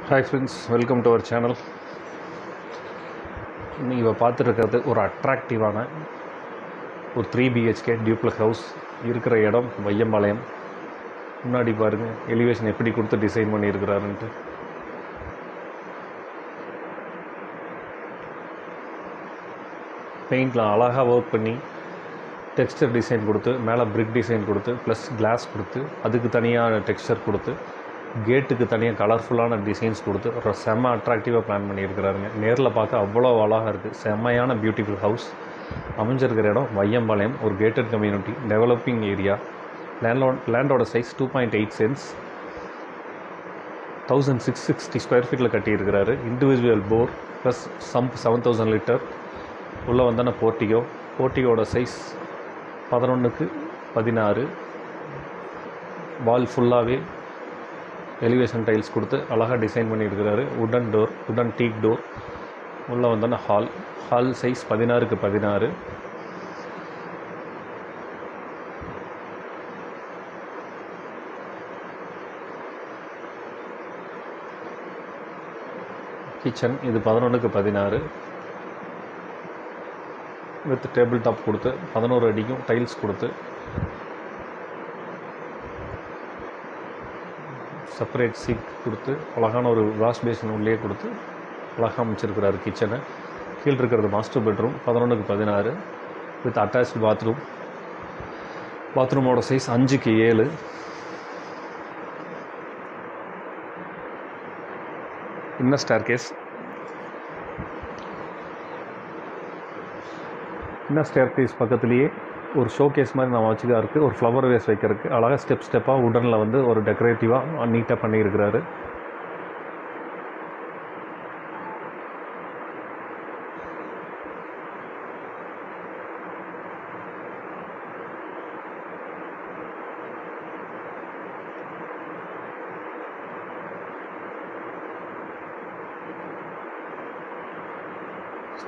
Hi friends, welcome to our channel. நீங்கள் பார்த்துருக்கிறது ஒரு அட்ராக்டிவான ஒரு 3 BHK டியூப்ளெக்ஸ் ஹவுஸ் இருக்கிற இடம் வையம்பாளையம். முன்னாடி பாருங்கள் எலிவேஷன் எப்படி கொடுத்து டிசைன் பண்ணியிருக்கிறாருன்ட்டு. பெயிண்டில் அழகாக ஒர்க் பண்ணி டெக்ஸ்டர் டிசைன் கொடுத்து, மேலே பிரிக் டிசைன் கொடுத்து, ப்ளஸ் கிளாஸ் கொடுத்து, அதுக்கு தனியாக டெக்ஸ்டர் கொடுத்து, கேட்டுக்கு தனியாக கலர்ஃபுல்லான டிசைன்ஸ் கொடுத்து ஒரு செம்ம அட்ராக்டிவாக பிளான் பண்ணியிருக்கிறாருங்க. நேரில் பார்க்க அவ்வளோ அழகாக இருக்குது. செம்மையான பியூட்டிஃபுல் ஹவுஸ் அமைஞ்சிருக்கிற இடம் வையம்பாளையம். ஒரு கேட்டட் கம்யூனிட்டி, டெவலப்பிங் ஏரியா. லேண்டோட சைஸ் 2.8 சென்ட்ஸ், 1660 ஸ்கொயர் ஃபீட்டில் கட்டியிருக்கிறாரு. Individual bore plus sump 7000 litre. உள்ளே வந்தான போர்ட்டிகோட சைஸ் 11x16. வால் ஃபுல்லாகவே எலிவேஷன் டைல்ஸ் கொடுத்து அழகாக டிசைன் பண்ணியிருக்கிறாரு. உடன் டீக் டோர். உள்ளே வந்தோன்னா ஹால் சைஸ் 16x16. கிச்சன் இது 11x16 வித் டேபிள் டாப் கொடுத்து 11 அடிக்கும் டைல்ஸ் கொடுத்து செப்பரேட் சிங்க் கொடுத்து அழகான ஒரு வாஷ் பேசின் உள்ளே கொடுத்து அழகாக அமைச்சிருக்கிறாரு கிச்சனை. கீழே இருக்கிறது master bedroom 11x16 with attached bathroom. பாத்ரூமோட சைஸ் 5x7. இன்னர் ஸ்டேர்கேஸ் பக்கத்துலேயே ஒரு ஷோ கேஸ் மாதிரி நம்ம வச்சுதான் இருக்குது. ஒரு ஃப்ளவர் வேஸ் வைக்கிறதுக்கு அழகாக ஸ்டெப்பாக உடனில் வந்து ஒரு டெக்கரேட்டிவாக நீட்டாக பண்ணியிருக்கிறாரு.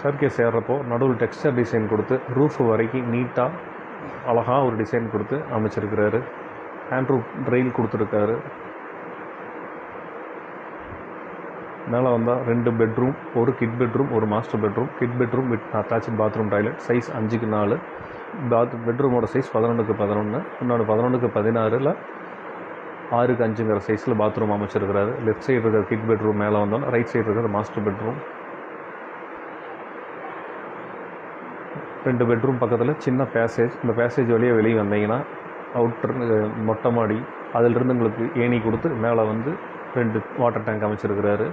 ஸ்டேர்கேஸ் ஏறுறப்போ நடுவில் டெக்ஸ்டர் டிசைன் கொடுத்து ரூஃப் வரைக்கும் நீட்டாக அழகாக ஒரு டிசைன் கொடுத்து அமைச்சிருக்கிறாரு. ஹேண்ட் ரூஃப் ரெயில் கொடுத்துருக்காரு. மேலே வந்தால் 2 பெட்ரூம், ஒரு கிட் பெட்ரூம், ஒரு master bedroom. Kid bedroom with attach bathroom toilet size 5x4. பெட்ரூமோட சைஸ் 11x11. இன்னொன்று 11x16 6x5ங்கிற சைஸில் பாத்ரூம் அமைச்சிருக்கிறாரு. லெஃப்ட் சைடு இருக்கிற கிட் பெட்ரூம் மேலே வந்தோன்னா ரைட் சைடு இருக்கிற மாஸ்டர் பெட்ரூம். 2 பெட்ரூம் பக்கத்தில் சின்ன பேசேஜ். இந்த பேசேஜ் வழியாக வெளியே வந்தீங்கன்னா அவுட்டர் மொட்டை மாடி. அதிலிருந்து உங்களுக்கு ஏணி கொடுத்து மேலே வந்து 2 வாட்டர் டேங்க் அமைச்சிருக்கிறாரு.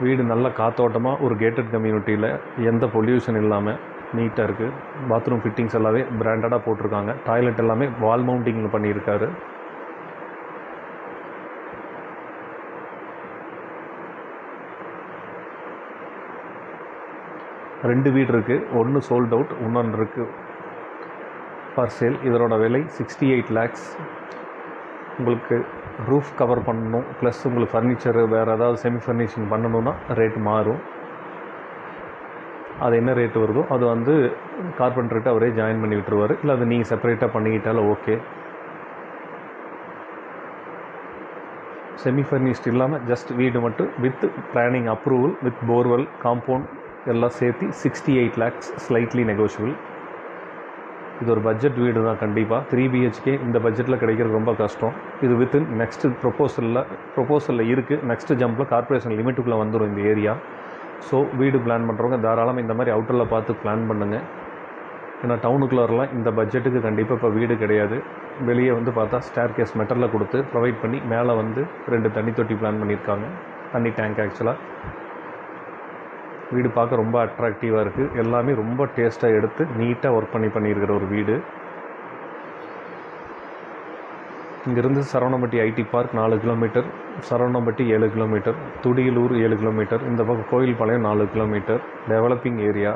வீடு நல்ல காத்தோட்டமாக ஒரு கேட்டட் கம்யூனிட்டியில் எந்த பொல்யூஷன் இல்லாமல் நீட்டாக இருக்குது. பாத்ரூம் ஃபிட்டிங்ஸ் எல்லாமே பிராண்டடாக போட்டிருக்காங்க. டாய்லெட் எல்லாமே வால் மவுண்டிங் பண்ணியிருக்காரு. ரெண்டு வீடு இருக்குது. ஒன்று சோல்ட் அவுட், இன்னொன்று இருக்குது ஃபார் சேல். இதனோட விலை 68 lakhs. உங்களுக்கு ரூஃப் கவர் பண்ணணும், ப்ளஸ் உங்களுக்கு ஃபர்னிச்சரு வேறு ஏதாவது செமி ஃபர்னிஷிங் பண்ணணுன்னா ரேட்டு மாறும். அது என்ன ரேட்டு வருதோ அது வந்து கார்பெண்டர்கிட்ட அவரே ஜாயின் பண்ணி விட்டுருவார். இல்லை அது நீங்கள் செப்பரேட்டாக பண்ணிக்கிட்டாலும் ஓகே. செமி ஃபர்னிஷ்ட் இல்லாமல் ஜஸ்ட் வீடு மட்டும் with planning approval with borewell compound எல்லாம் சேர்த்து 68 lakhs, ஸ்லைட்லி நெகோஷியபிள். இது ஒரு பட்ஜெட் வீடு தான் கண்டிப்பாக. 3 BHK இந்த பட்ஜெட்டில் கிடைக்கிறது ரொம்ப கஷ்டம். இது வித்தின் நெக்ஸ்ட்டு ப்ரொப்போசலில் இருக்குது. நெக்ஸ்ட்டு ஜம்பில் கார்பரேஷன் லிமிட்டுக்குள்ளே வந்துடும் இந்த ஏரியா. ஸோ வீடு பிளான் பண்ணுறவங்க தாராளமாக இந்த மாதிரி அவுட்டரில் பார்த்து பிளான் பண்ணுங்கள். ஏன்னா டவுனுக்குள்ளே இந்த பட்ஜெட்டுக்கு கண்டிப்பாக இப்போ வீடு கிடையாது. வெளியே வந்து பார்த்தா ஸ்டேர்கேஸ் மெட்டலில் கொடுத்து ப்ரொவைட் பண்ணி மேலே வந்து 2 தண்ணி தொட்டி பிளான் பண்ணியிருக்காங்க. தண்ணி டேங்க் ஆக்சுவலாக. வீடு பார்க்க ரொம்ப அட்ராக்டிவாக இருக்குது. எல்லாமே ரொம்ப டேஸ்ட்டாக எடுத்து நீட்டாக ஒர்க் பண்ணியிருக்கிற ஒரு வீடு. இங்கேருந்து Saravanampatti IT park 4 kilometre, Saravanampatti 7 kilometre, Thudiyalur 7 kilometre, இந்த பக்கம் Koilpalayam 4 kilometre. Developing area.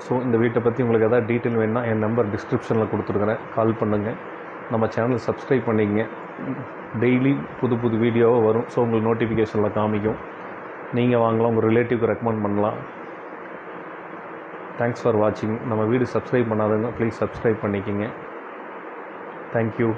So இந்த வீட்டை பற்றி உங்களுக்கு எதாவது டீட்டெயில் வேணுன்னா என் நம்பர் டிஸ்கிரிப்ஷனில் கொடுத்துருக்குறேன், கால் பண்ணுங்கள். நம்ம சேனல் சப்ஸ்கிரைப் பண்ணிக்கங்க. டெய்லி புது வீடியோவாக வரும். ஸோ உங்களுக்கு நோட்டிஃபிகேஷனில் காமிக்கும். நீங்கள் வாங்கலாம், உங்கள் ரிலேட்டிவ்க்கு ரெக்கமெண்ட் பண்ணலாம். தேங்க்ஸ் ஃபார் வாட்சிங். நம்ம வீடு சப்ஸ்கிரைப் பண்ணாதவங்க ப்ளீஸ் சப்ஸ்கிரைப் பண்ணிக்கோங்க. தேங்க்யூ.